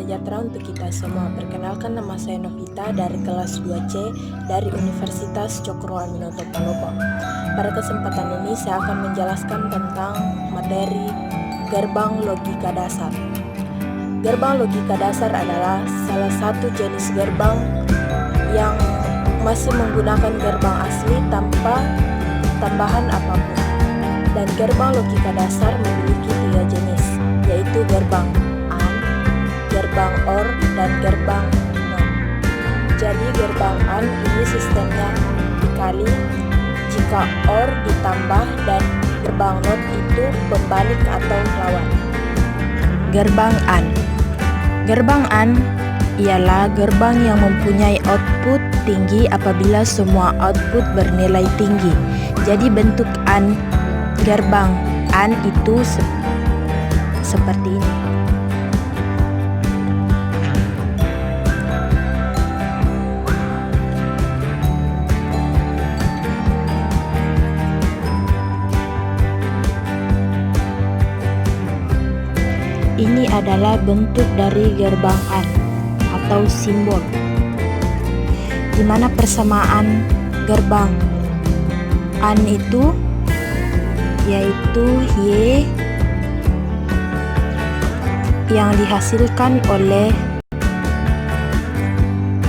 sejahtera untuk kita semua. Perkenalkan, nama saya Novita dari kelas 2C dari Universitas Cokro Aminoto Palopo. Pada kesempatan ini saya akan menjelaskan tentang materi gerbang logika dasar. Gerbang logika dasar adalah salah satu jenis gerbang yang masih menggunakan gerbang asli tanpa tambahan apapun. Dan gerbang logika dasar memiliki 3 jenis, yaitu gerbang AND, gerbang OR, dan gerbang NOT. Jadi gerbang AND ini sistemnya dikali jika OR ditambah, dan gerbang NOT itu pembalik atau lawan. Gerbang AND. Gerbang AND ialah gerbang yang mempunyai output tinggi apabila semua output bernilai tinggi. Jadi bentuk AND gerbang AND itu seperti ini. Ini adalah bentuk dari gerbang AND atau simbol, di mana persamaan gerbang AND itu yaitu Y yang dihasilkan oleh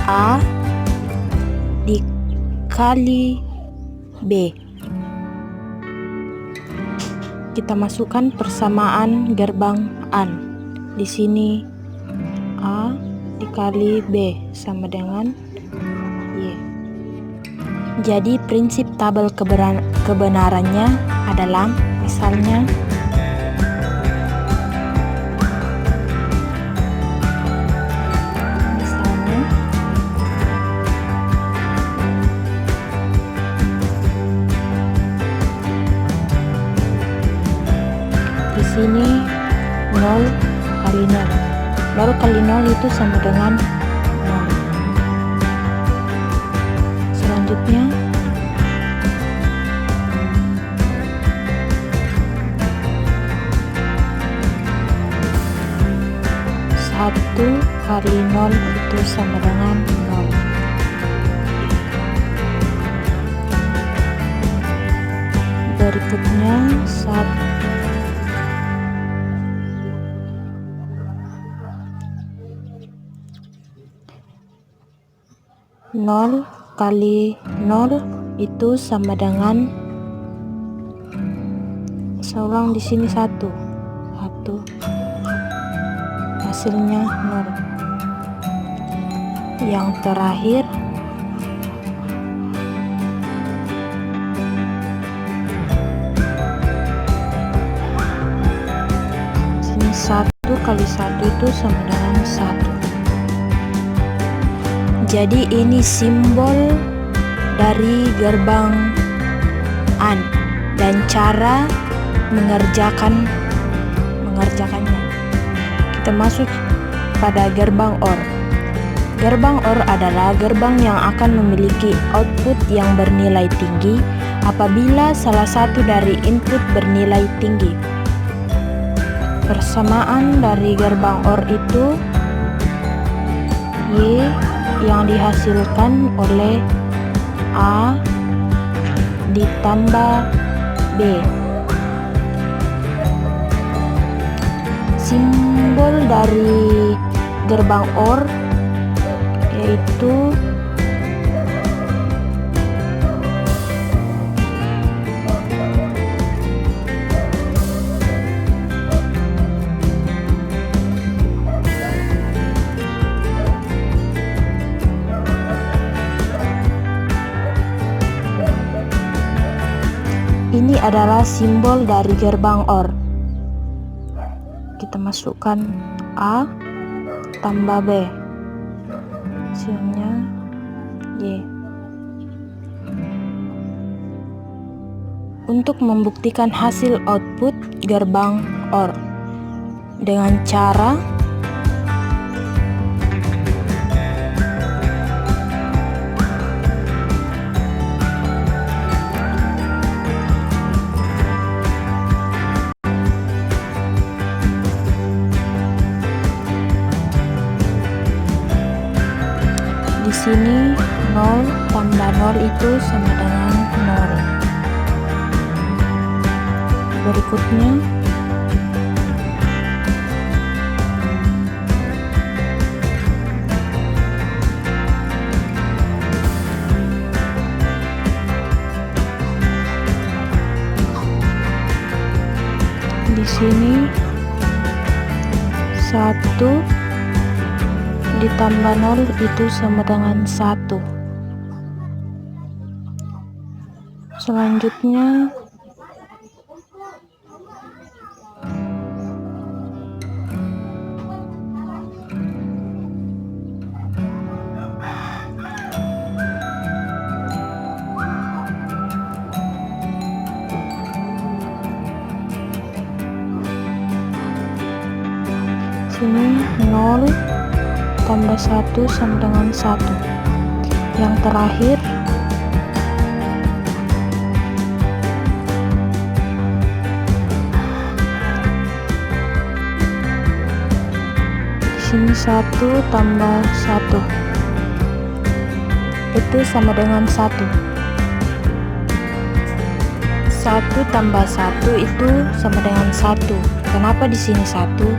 A dikali B. Kita masukkan persamaan gerbang AND. Di sini A dikali B sama dengan Y. Jadi prinsip tabel kebenarannya adalah misalnya di sini 0 kali 0. 0 kali 0 itu sama dengan 0. Selanjutnya satu kali 0 itu sama dengan 0. Berikutnya 0 kali 0 itu sama dengan, saya ulang di sini 1 hasilnya 0. Yang terakhir sini 1 kali 1 itu sama dengan 1. Jadi ini simbol dari gerbang AND dan cara mengerjakannya. Kita masuk pada gerbang OR. Gerbang OR adalah gerbang yang akan memiliki output yang bernilai tinggi apabila salah satu dari input bernilai tinggi. Persamaan dari gerbang OR itu Y yang dihasilkan oleh A ditambah B. Simbol dari gerbang OR yaitu ini adalah simbol dari gerbang OR. Kita masukkan A tambah B, hasilnya Y. Untuk membuktikan hasil output gerbang OR dengan cara Di sini 0 tambah 0 itu sama dengan 0. Berikutnya di sini 1 ditambah 0 itu sama dengan 1. Selanjutnya sini 0 tambah 1 sama dengan 1. Yang terakhir di sini 1 tambah 1 itu sama dengan 1. 1 tambah 1 itu sama dengan 1. Kenapa di sini 1?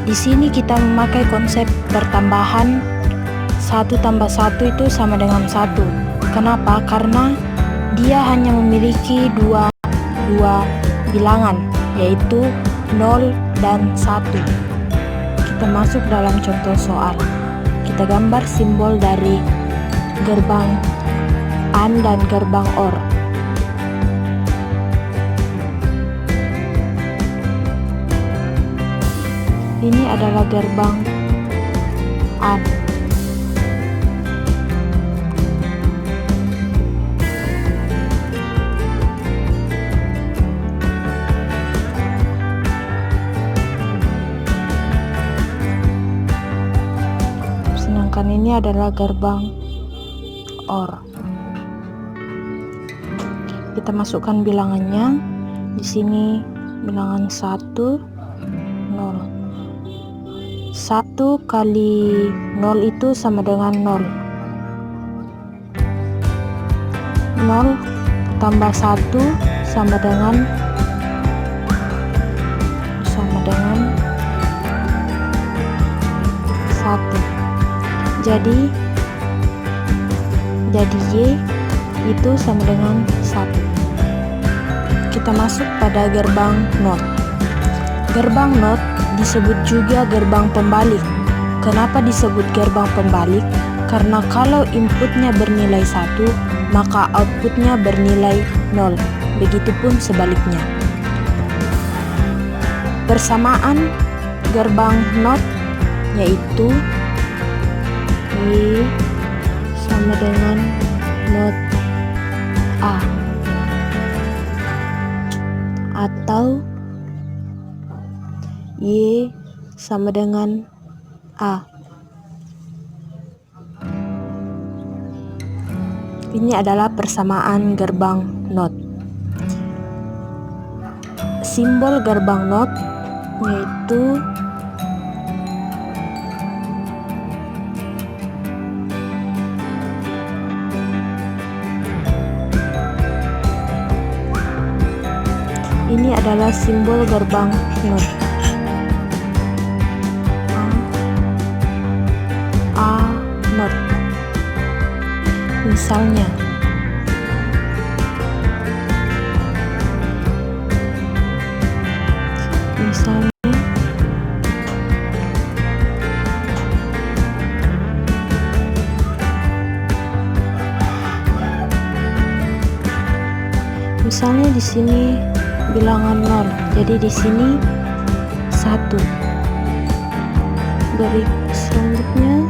Di sini kita memakai konsep pertambahan 1 tambah 1 itu sama dengan 1. Kenapa? Karena dia hanya memiliki dua bilangan, yaitu 0 dan 1. Kita masuk dalam contoh soal. Kita gambar simbol dari gerbang AND dan gerbang OR. Ini adalah gerbang AND. Sedangkan ini adalah gerbang OR. Kita masukkan bilangannya. Di sini bilangan 1, 0. 1 kali 0 itu sama dengan 0. 0 tambah 1 sama dengan 1. Jadi Y itu sama dengan 1. Kita masuk pada gerbang NOT. Gerbang NOT disebut juga gerbang pembalik. Kenapa disebut gerbang pembalik? Karena kalau inputnya bernilai 1, maka outputnya bernilai 0. Begitupun sebaliknya. Persamaan gerbang NOT yaitu Y sama dengan NOT A, atau Y sama dengan A. Ini adalah persamaan gerbang NOT. Simbol gerbang NOT yaitu ini adalah simbol gerbang NOT. A NOT. Misalnya misalnya di sini bilangan 0, jadi di sini 1. Selanjutnya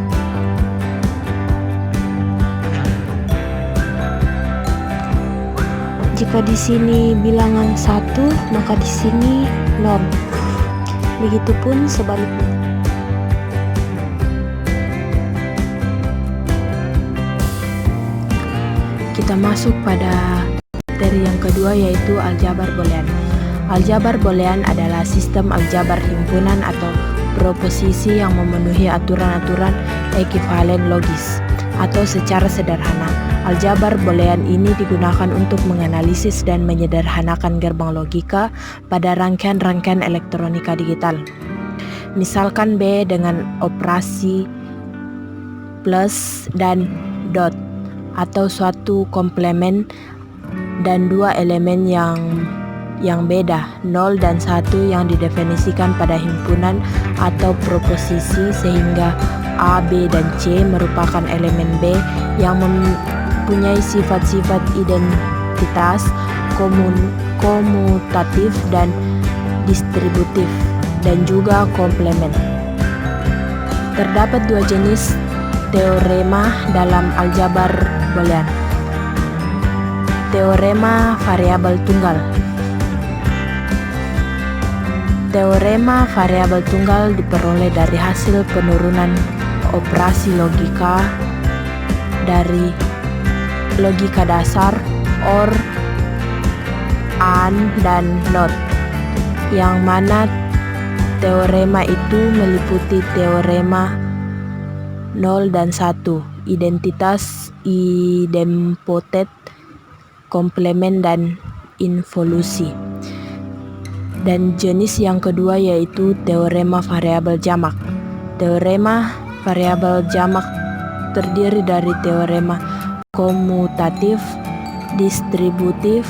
jika di sini bilangan 1, maka di sini 0. Begitupun sebaliknya. Kita masuk pada materi yang kedua, yaitu aljabar boolean. Aljabar boolean adalah sistem aljabar himpunan atau proposisi yang memenuhi aturan-aturan ekuivalen logis. Atau secara sederhana, aljabar boolean ini digunakan untuk menganalisis dan menyederhanakan gerbang logika pada rangkaian-rangkaian elektronika digital. Misalkan B dengan operasi plus dan dot, atau suatu komplement dan dua elemen yang beda, 0 dan 1 yang didefinisikan pada himpunan atau proposisi sehingga A, B, dan C merupakan elemen B yang mempunyai sifat-sifat identitas, komutatif, dan distributif, dan juga komplement. Terdapat dua jenis teorema dalam aljabar boolean. Teorema variabel tunggal. Teorema variabel tunggal diperoleh dari hasil penurunan operasi logika dari logika dasar, OR, AND, dan NOT, yang mana teorema itu meliputi teorema 0 dan 1, identitas, idempotet, komplement, dan involusi. Dan jenis yang kedua yaitu teorema variabel jamak. Teorema variabel jamak terdiri dari teorema komutatif, distributif,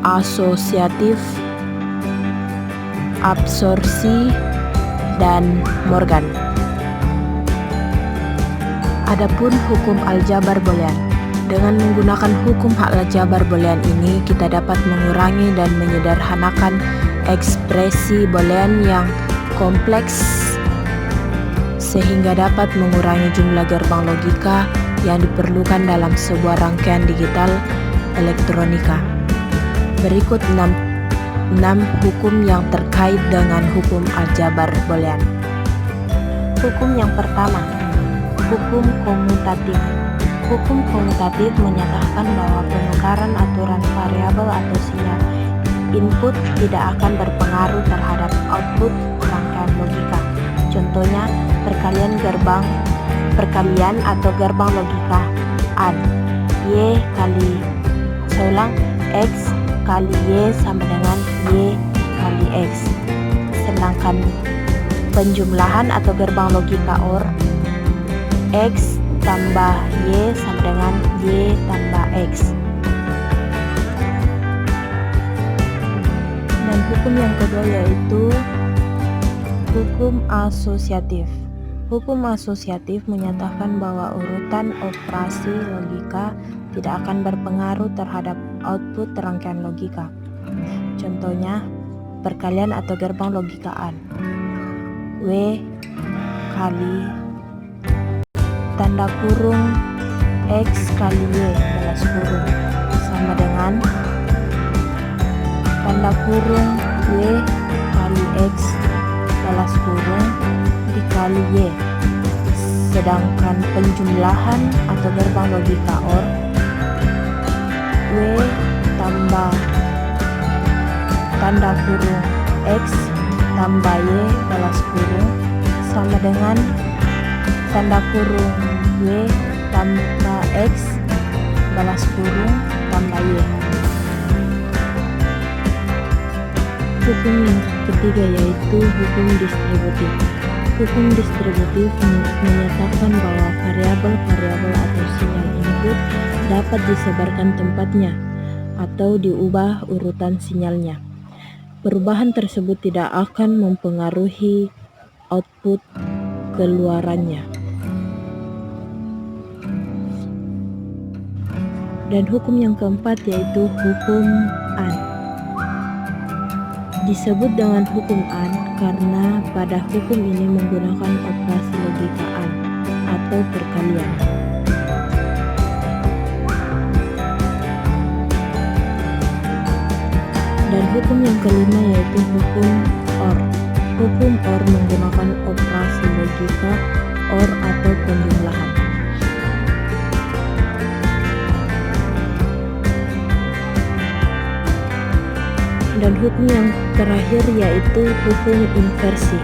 asosiatif, absorpsi, dan Morgan. Adapun hukum aljabar boolean. Dengan menggunakan hukum aljabar boolean ini, kita dapat mengurangi dan menyederhanakan ekspresi boolean yang kompleks sehingga dapat mengurangi jumlah gerbang logika yang diperlukan dalam sebuah rangkaian digital elektronika. Berikut 6 hukum yang terkait dengan hukum aljabar boolean. Hukum yang pertama, hukum komutatif. Hukum komutatif menyatakan bahwa penukaran aturan variabel atau sinyal input tidak akan berpengaruh terhadap output rangkaian logika. Contohnya, perkalian atau gerbang logika AND, X kali Y sama dengan Y kali X. Sedangkan penjumlahan atau gerbang logika OR, X tambah Y sama dengan Y tambah X. Dan hukum yang kedua yaitu hukum asosiatif. Hukum asosiatif menyatakan bahwa urutan operasi logika tidak akan berpengaruh terhadap output rangkaian logika. Contohnya, perkalian atau gerbang logika AND, W kali tanda kurung X kali Y balas kurung sama dengan tanda kurung Y kali X balas kurung dikali Y. Sedangkan penjumlahan atau gerbang logika OR, W tambah tanda kurung X tambah Y balas kurung sama dengan tanda kurung Y tambah X balas kurung tambah Y. Hukum yang ketiga yaitu hukum distributif. Hukum distributif menyatakan bahwa variabel-variabel atau sinyal input dapat disebarkan tempatnya atau diubah urutan sinyalnya. Perubahan tersebut tidak akan mempengaruhi output keluarannya. Dan hukum yang keempat yaitu hukum AND. Disebut dengan hukum AND karena pada hukum ini menggunakan operasi logika AND atau perkalian. Dan hukum yang kelima yaitu hukum OR. Hukum OR menggunakan operasi logika OR atau penjumlahan. Dan hukum yang terakhir yaitu hukum inversi.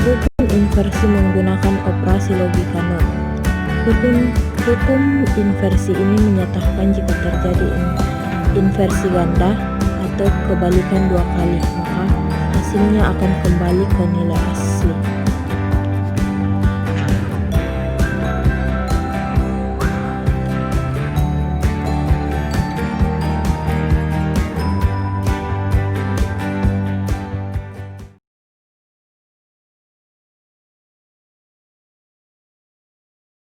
Hukum inversi menggunakan operasi logika NOT. Hukum inversi ini menyatakan jika terjadi inversi ganda atau kebalikan dua kali, maka hasilnya akan kembali ke nilai asal.